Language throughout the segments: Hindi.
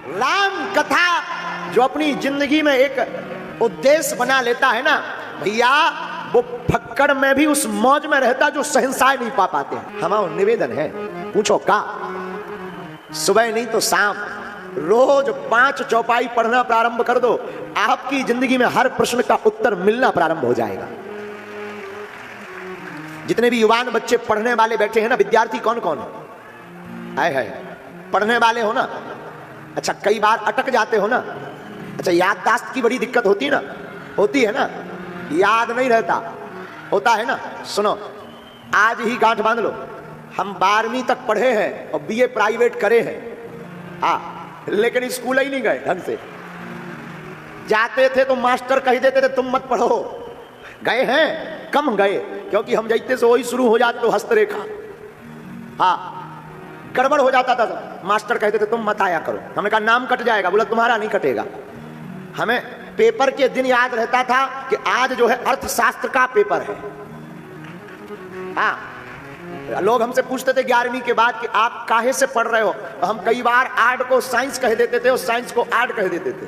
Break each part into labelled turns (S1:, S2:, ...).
S1: राम कथा जो अपनी जिंदगी में एक उद्देश्य बना लेता है ना भैया, वो फक्कड़ में भी उस मौज में रहता जो सहनसाय नहीं पा पाते हैं। हमारा निवेदन है, पूछो का सुबह नहीं तो शाम रोज 5 चौपाई पढ़ना प्रारंभ कर दो, आपकी जिंदगी में हर प्रश्न का उत्तर मिलना प्रारंभ हो जाएगा। जितने भी युवान बच्चे पढ़ने वाले बैठे हैं ना, विद्यार्थी कौन कौन है पढ़ने वाले हो ना, अच्छा कई बार अटक जाते हो ना, अच्छा याददाश्त की बड़ी दिक्कत होती है ना, होती है ना, याद नहीं रहता, होता है ना। सुनो, आज ही गांठ बांध लो, हम 12वीं तक पढ़े हैं और बीए प्राइवेट करे हैं, लेकिन स्कूल ही नहीं गए ढंग से। जाते थे तो मास्टर कह देते थे तुम मत पढ़ो, गए हैं कम गए, क्योंकि हम जाते से वही शुरू हो जाते तो हस्तरेखा, गड़बड़ हो जाता था तो मास्टर कहते थे तुम मत आया करो। हमने कहा नाम कट जाएगा, बोला तुम्हारा नहीं कटेगा। हमें पेपर के दिन याद रहता था कि आज जो है अर्थशास्त्र का पेपर है। लोग हमसे पूछते थे 11वीं के बाद कि आप काहे से पढ़ रहे हो, तो हम कई बार आर्ट को साइंस कह देते थे और साइंस को आर्ट कह देते थे।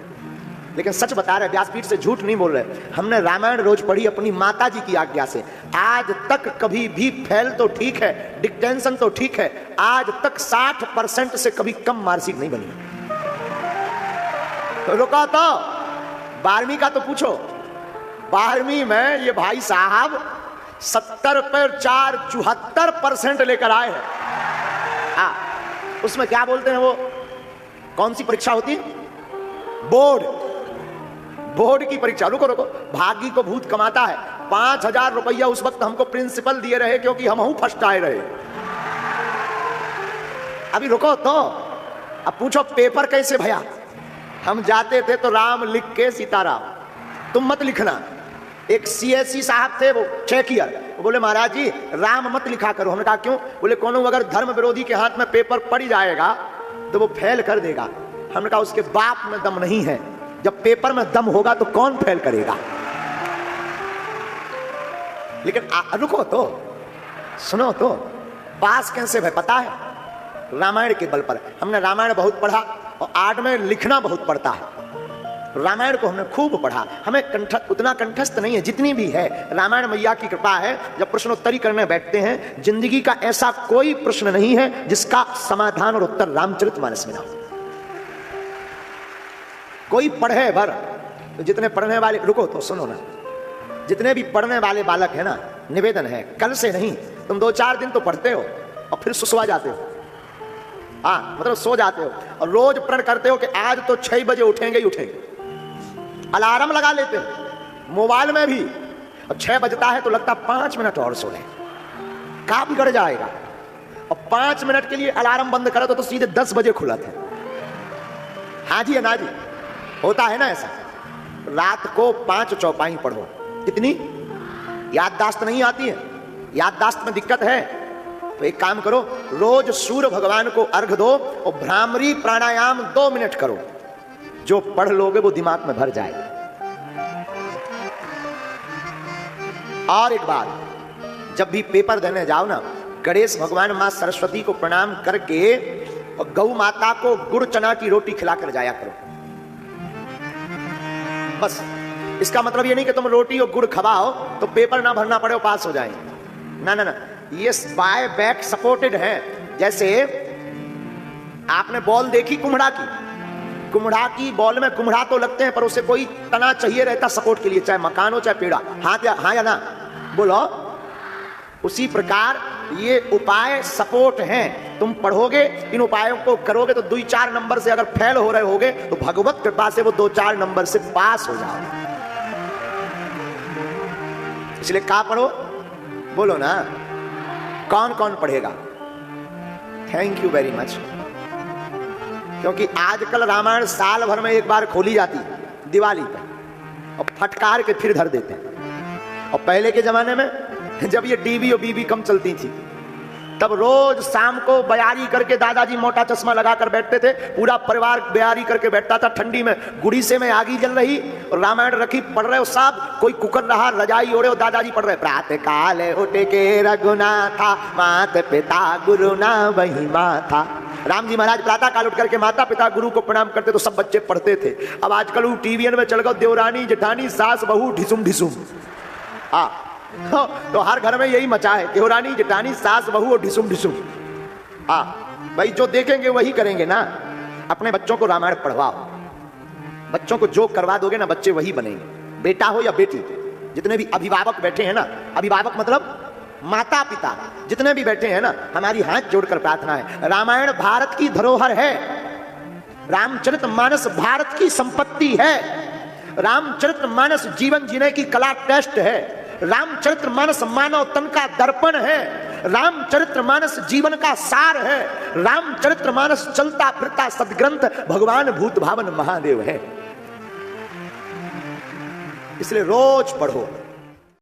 S1: लेकिन सच बता रहे, व्यासपीठ से झूठ नहीं बोल रहे, हमने रामायण रोज पढ़ी अपनी माता जी की आज्ञा से। आज तक कभी भी फेल तो ठीक है, डिक्टेंशन तो ठीक है, आज तक 60% से कभी कम मार्कशीट नहीं बनी। रुका तो 12वीं का तो पूछो, 12वीं में ये भाई साहब 70 पर 4 74% लेकर आए हैं। उसमें क्या बोलते हैं, वो कौन सी परीक्षा होती है, बोर्ड की परीक्षा। रुको भागी को भूत कमाता है। 5000 रुपया उस वक्त हमको प्रिंसिपल दिए रहे क्योंकि हम फर्स्ट आए रहे। अभी रुको तो अब पूछो पेपर कैसे भया। हम जाते थे तो राम लिख के सीताराम, तुम मत लिखना। एक सीएससी साहब थे, वो चेकियर, वो बोले महाराज जी राम मत लिखा करो। हमने कहा क्यों? बोले कोनो अगर धर्म विरोधी के हाथ में पेपर पड़ जाएगा तो वो फेल कर देगा। हमने कहा उसके बाप में दम नहीं है, जब पेपर में दम होगा तो कौन फेल करेगा। लेकिन रुको तो सुनो तो, पास कैसे भाई पता है, रामायण के बल पर। हमने रामायण बहुत पढ़ा और आर्ट में लिखना बहुत पड़ता है। रामायण को हमने खूब पढ़ा, हमें उतना कंठस्थ नहीं है, जितनी भी है रामायण मैया की कृपा है। जब प्रश्नोत्तरी करने बैठते हैं, जिंदगी का ऐसा कोई प्रश्न नहीं है जिसका समाधान और उत्तर रामचरितमानस में ना हो। कोई पढ़े भर तो जितने पढ़ने वाले, रुको तो सुनो ना, जितने भी पढ़ने वाले बालक है ना, निवेदन है कल से नहीं, तुम 2-4 दिन तो पढ़ते हो और फिर सुसवा जाते हो। मतलब सो जाते हो और रोज प्रण करते हो कि आज तो 6 बजे उठेंगे ही उठेंगे। अलार्म लगा लेते हो मोबाइल में भी, और 6 बजता है तो लगता 5 मिनट और सो लें, का बिगड़ जाएगा। और 5 मिनट के लिए अलार्म बंद करो तो सीधे 10 बजे खुला था। हाँ जी ना जी, होता है ना ऐसा। रात को 5 चौपाई पढ़ो। कितनी? याददाश्त नहीं आती है, याददाश्त में दिक्कत है तो एक काम करो, रोज सूर्य भगवान को अर्घ दो और भ्रामरी प्राणायाम 2 मिनट करो। जो पढ़ लोगे वो दिमाग में भर जाएगा। और एक बात, जब भी पेपर देने जाओ ना, गणेश भगवान मां सरस्वती को प्रणाम करके और गौ माता को गुड़ चना की रोटी खिलाकर जाया करो। बस इसका मतलब ये नहीं कि तुम रोटी और गुड़ खवाओ तो पेपर ना भरना पड़े और पास हो जाए। ना ना ना, ये बाय बैक सपोर्टेड है। जैसे आपने बॉल देखी कुम्हड़ा की बॉल में कुम्हड़ा तो लगते हैं पर उसे कोई तना चाहिए रहता सपोर्ट के लिए, चाहे मकान हो चाहे पेड़ा। हाँ या ना बोलो। उसी प्रकार ये उपाय सपोर्ट हैं। तुम पढ़ोगे, इन उपायों को करोगे तो 2-4 नंबर से अगर फेल हो रहे होगे तो भगवत कृपा से वो 2-4 नंबर से पास हो जाओगे। इसलिए क्या पढ़ो बोलो ना, कौन कौन पढ़ेगा? Thank you very much. क्योंकि आजकल रामायण साल भर में एक बार खोली जाती दिवाली पर और फटकार के फिर धर देते हैं। और पहले के जमाने में जब ये टीवी और बीबी कम चलती थी तब रोज शाम को बयारी करके दादाजी मोटा चश्मा लगाकर बैठते थे, पूरा परिवार बयारी करके बैठता था। ठंडी में गुड़ीसे में आगी जल रही और रामायण रखी, पढ़ रहे हो साहब, कोई कुकर रहा, रजाई ओढ़े हो, दादाजी पढ़ रहे, प्रातः काल उठ के रघुनाथा मात पिता गुरु ना वही माथा। राम जी महाराज प्रातः काल उठ करके माता पिता गुरु को प्रणाम करते तो सब बच्चे पढ़ते थे। अब आजकल वो टीवी में चल गए देवरानी जेठानी सास बहू ढिसुम ढिसुम। तो हर घर में यही मचा है, देवरानी जेठानी सास बहू और ढिसुम ढिसुम। भाई जो देखेंगे वही करेंगे ना। अपने बच्चों को रामायण पढ़वाओ, बच्चों को जो करवा दोगे ना बच्चे वही बनेंगे, बेटा हो या बेटी। जितने भी अभिभावक बैठे हैं ना, अभिभावक मतलब माता पिता, जितने भी बैठे हैं ना, हमारी हाथ जोड़कर प्रार्थना है, रामायण भारत की धरोहर है, रामचरितमानस भारत की संपत्ति है, रामचरितमानस जीवन जीने की कला टेस्ट है, रामचरितमानस मानव तन का दर्पण है, रामचरितमानस जीवन का सार है, रामचरितमानस चलता फिरता सदग्रंथ भगवान भूत भावन महादेव है। इसलिए रोज पढ़ो।